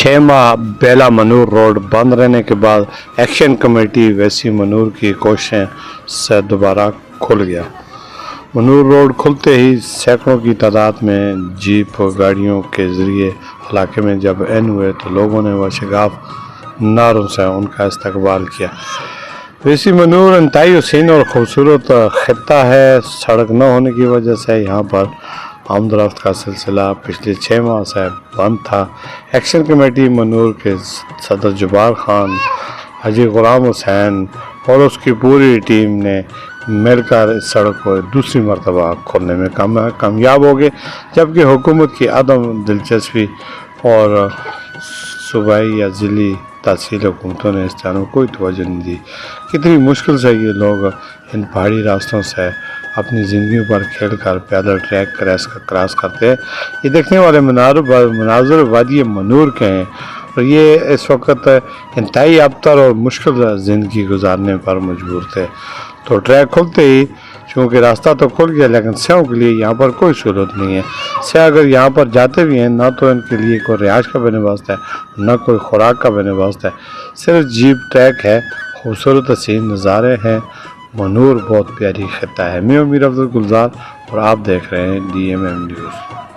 6 माह बेला मनूर रोड बंद रहने के बाद एक्शन कमेटी वैसी मनूर की कोशिशें से दोबारा खुल गया। मनूर रोड खुलते ही सैकड़ों की तादाद में जीप गाड़ियों के ज़रिए इलाके में जब एन हुए तो लोगों ने वशगाफ नारों से उनका इस्तकबाल किया। वैसी मनूर इंतहाई हसीन और ख़ूबसूरत खित्ता है। सड़क न होने की वजह से यहाँ पर आमदरफ्त का सिलसिला पिछले 6 माह से बंद था। एक्शन कमेटी मनूर के सदर जुबार खान, हाजी गुलाम हुसैन और उसकी पूरी टीम ने मिलकर इस सड़क को दूसरी मरतबा खोलने में कामयाब हो गए, जबकि हुकूमत की अदम दिलचस्पी और सूबाई या ज़िली तहसील हुकूमतों ने इस तरह कोई तवज्जो नहीं दी। कितनी मुश्किल से ये लोग इन पहाड़ी रास्तों से अपनी ज़िंदगी पर खेल कर पैदल ट्रैक क्रॉस करते हैं। ये देखने वाले मनाज़र वादी मनूर के हैं और ये इस वक्त इंतहाई अबतर और मुश्किल ज़िंदगी गुजारने पर मजबूर थे। तो ट्रैक खुलते ही चूँकि रास्ता तो खुल गया, लेकिन सैयों के लिए यहाँ पर कोई सहूलत नहीं है। सैया अगर यहाँ पर जाते भी हैं ना तो इनके लिए कोई रिहाइश का बंदोबस्त है, ना कोई खुराक का बंदोबस्त है, सिर्फ जीप ट्रैक है। खूबसूरत हसीन नज़ारे हैं। मनूर बहुत प्यारी खित्ता है। मैं मीर अब्दुल गुलजार और आप देख रहे हैं DMM न्यूज़।